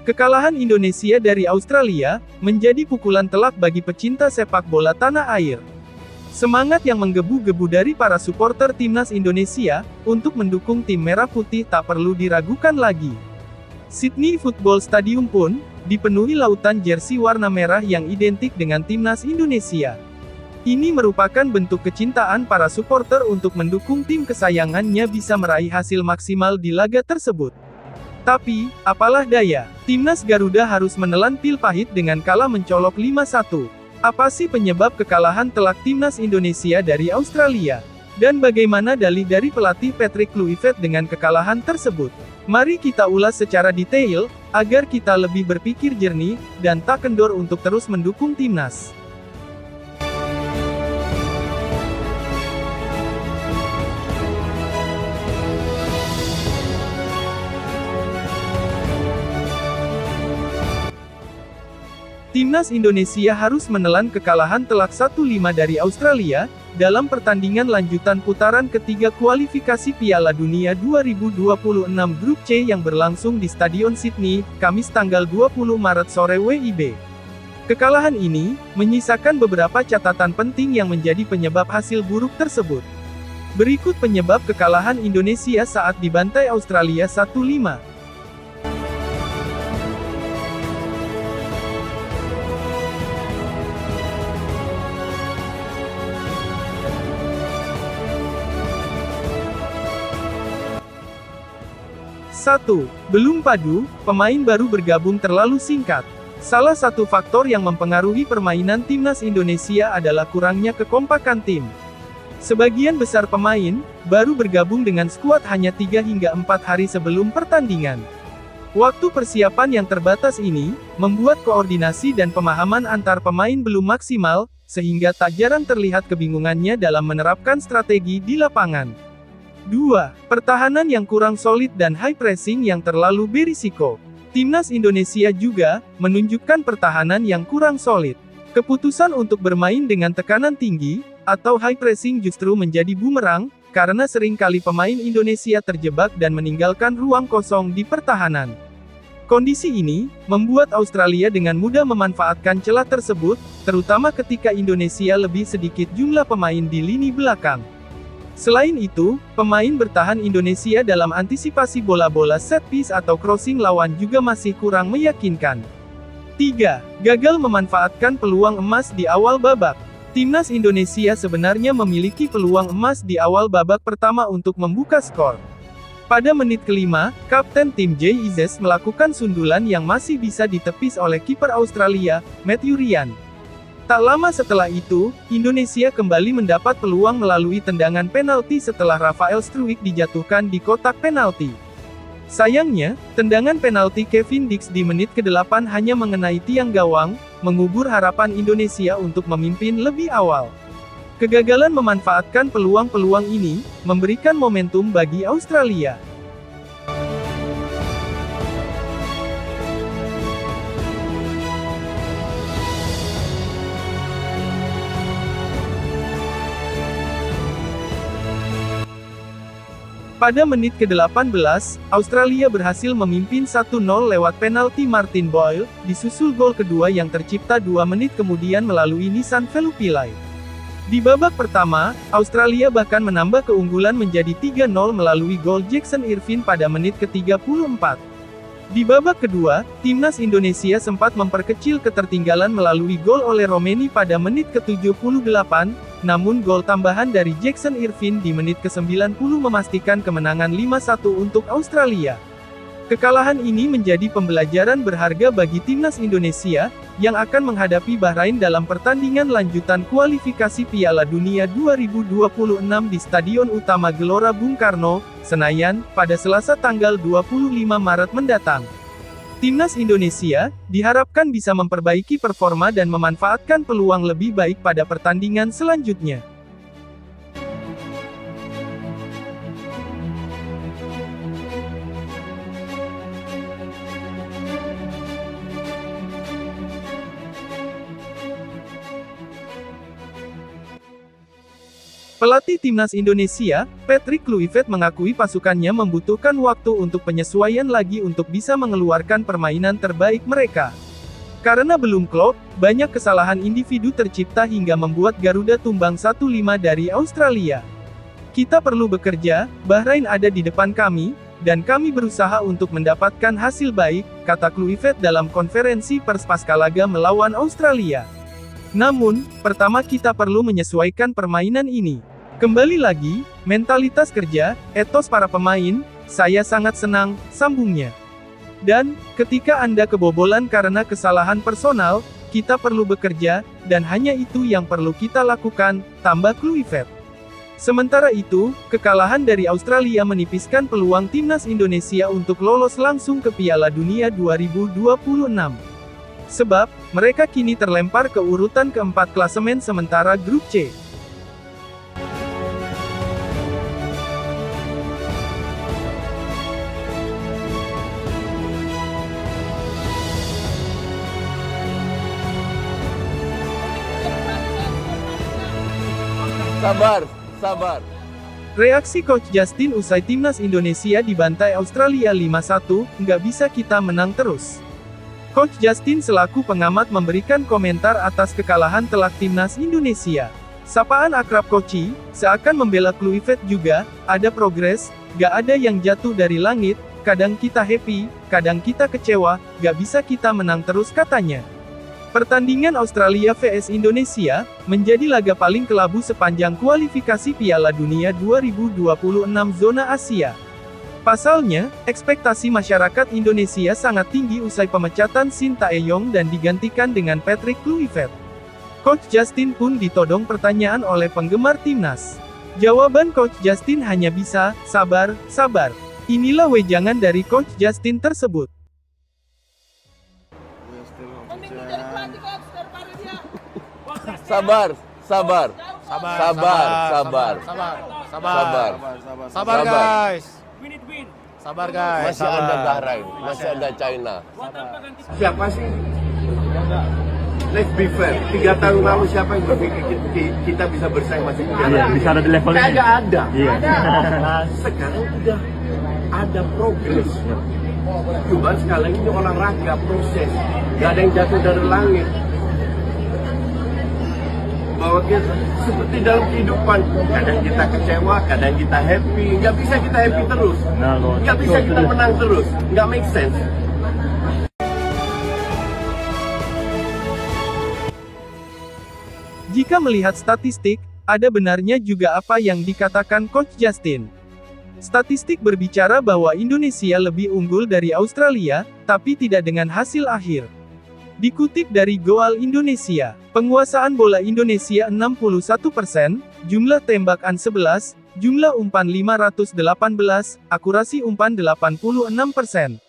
Kekalahan Indonesia dari Australia menjadi pukulan telak bagi pecinta sepak bola tanah air. Semangat yang menggebu-gebu dari para supporter timnas Indonesia untuk mendukung tim merah putih tak perlu diragukan lagi. Sydney Football Stadium pun dipenuhi lautan jersey warna merah yang identik dengan timnas Indonesia. Ini merupakan bentuk kecintaan para supporter untuk mendukung tim kesayangannya bisa meraih hasil maksimal di laga tersebut. Tapi, apalah daya, timnas Garuda harus menelan pil pahit dengan kalah mencolok 5-1. Apa sih penyebab kekalahan telak timnas Indonesia dari Australia? Dan bagaimana dalih dari pelatih Patrick Kluivert dengan kekalahan tersebut? Mari kita ulas secara detail, agar kita lebih berpikir jernih, dan tak kendor untuk terus mendukung timnas. Timnas Indonesia harus menelan kekalahan telak 1-5 dari Australia, dalam pertandingan lanjutan putaran ketiga kualifikasi Piala Dunia 2026 Grup C yang berlangsung di Stadion Sydney, Kamis tanggal 20 Maret sore WIB. Kekalahan ini, menyisakan beberapa catatan penting yang menjadi penyebab hasil buruk tersebut. Berikut penyebab kekalahan Indonesia saat dibantai Australia 1-5. 1. Belum padu, pemain baru bergabung terlalu singkat. Salah satu faktor yang mempengaruhi permainan timnas Indonesia adalah kurangnya kekompakan tim. Sebagian besar pemain baru bergabung dengan skuad hanya 3 hingga 4 hari sebelum pertandingan. Waktu persiapan yang terbatas ini membuat koordinasi dan pemahaman antar pemain belum maksimal, sehingga tak jarang terlihat kebingungannya dalam menerapkan strategi di lapangan. 2. Pertahanan yang kurang solid dan high pressing yang terlalu berisiko. Timnas Indonesia juga menunjukkan pertahanan yang kurang solid. Keputusan untuk bermain dengan tekanan tinggi atau high pressing justru menjadi bumerang, karena seringkali pemain Indonesia terjebak dan meninggalkan ruang kosong di pertahanan. Kondisi ini membuat Australia dengan mudah memanfaatkan celah tersebut, terutama ketika Indonesia lebih sedikit jumlah pemain di lini belakang. Selain itu, pemain bertahan Indonesia dalam antisipasi bola-bola set piece atau crossing lawan juga masih kurang meyakinkan. 3. Gagal memanfaatkan peluang emas di awal babak. Timnas Indonesia sebenarnya memiliki peluang emas di awal babak pertama untuk membuka skor. Pada menit kelima, kapten tim JIZ melakukan sundulan yang masih bisa ditepis oleh kiper Australia, Matthew Ryan. Tak lama setelah itu, Indonesia kembali mendapat peluang melalui tendangan penalti setelah Rafael Struijk dijatuhkan di kotak penalti. Sayangnya, tendangan penalti Kevin Dix di menit ke-8 hanya mengenai tiang gawang, mengubur harapan Indonesia untuk memimpin lebih awal. Kegagalan memanfaatkan peluang-peluang ini, memberikan momentum bagi Australia. Pada menit ke-18, Australia berhasil memimpin 1-0 lewat penalti Martin Boyle, disusul gol kedua yang tercipta 2 menit kemudian melalui Nissan Velupillai. Di babak pertama, Australia bahkan menambah keunggulan menjadi 3-0 melalui gol Jackson Irvine pada menit ke-34. Di babak kedua, timnas Indonesia sempat memperkecil ketertinggalan melalui gol oleh Romeni pada menit ke-78, namun gol tambahan dari Jackson Irvine di menit ke-90 memastikan kemenangan 5-1 untuk Australia. Kekalahan ini menjadi pembelajaran berharga bagi timnas Indonesia, yang akan menghadapi Bahrain dalam pertandingan lanjutan kualifikasi Piala Dunia 2026 di Stadion Utama Gelora Bung Karno, Senayan, pada Selasa tanggal 25 Maret mendatang. Timnas Indonesia diharapkan bisa memperbaiki performa dan memanfaatkan peluang lebih baik pada pertandingan selanjutnya. Pelatih timnas Indonesia, Patrick Kluivert mengakui pasukannya membutuhkan waktu untuk penyesuaian lagi untuk bisa mengeluarkan permainan terbaik mereka. Karena belum klop, banyak kesalahan individu tercipta hingga membuat Garuda tumbang 1-5 dari Australia. Kita perlu bekerja, Bahrain ada di depan kami, dan kami berusaha untuk mendapatkan hasil baik, kata Kluivert dalam konferensi pers pasca laga melawan Australia. Namun, pertama kita perlu menyesuaikan permainan ini. Kembali lagi, mentalitas kerja, etos para pemain, saya sangat senang, sambungnya. Dan, ketika Anda kebobolan karena kesalahan personal, kita perlu bekerja, dan hanya itu yang perlu kita lakukan, tambah Kluivert. Sementara itu, kekalahan dari Australia menipiskan peluang timnas Indonesia untuk lolos langsung ke Piala Dunia 2026. Sebab, mereka kini terlempar ke urutan keempat klasemen sementara grup C. Sabar. Reaksi Coach Justin usai timnas Indonesia dibantai Australia 5-1, nggak bisa kita menang terus. Coach Justin selaku pengamat memberikan komentar atas kekalahan telak timnas Indonesia. Sapaan akrab Koci, seakan membela Kluivert juga, ada progres, gak ada yang jatuh dari langit, kadang kita happy, kadang kita kecewa, gak bisa kita menang terus katanya. Pertandingan Australia vs Indonesia, menjadi laga paling kelabu sepanjang kualifikasi Piala Dunia 2026 zona Asia. Pasalnya, ekspektasi masyarakat Indonesia sangat tinggi usai pemecatan Shin Tae-yong dan digantikan dengan Patrick Kluivert. Coach Justin pun ditodong pertanyaan oleh penggemar timnas. Jawaban Coach Justin hanya bisa, sabar. Inilah wejangan dari Coach Justin tersebut. Sabar guys. Sabar guys. Masih ada Bahrain, masih ada China. Siapa sih? Let's be fair. 3 tahun lalu siapa yang berpikir kita bisa bersaing masih bisa ada di level ini? Kagak ada. Iya. Sekarang udah ada progres. Cuma sekarang ini olahraga proses. Gak ada yang jatuh dari langit. Bahwa kita seperti dalam kehidupan, kadang kita kecewa, kadang kita happy, nggak bisa kita happy terus, nggak bisa kita menang terus, nggak make sense. Jika melihat statistik, ada benarnya juga apa yang dikatakan Coach Justin. Statistik berbicara bahwa Indonesia lebih unggul dari Australia, tapi tidak dengan hasil akhir. Dikutip dari Goal Indonesia, penguasaan bola Indonesia 61%, jumlah tembakan 11, jumlah umpan 518, akurasi umpan 86%.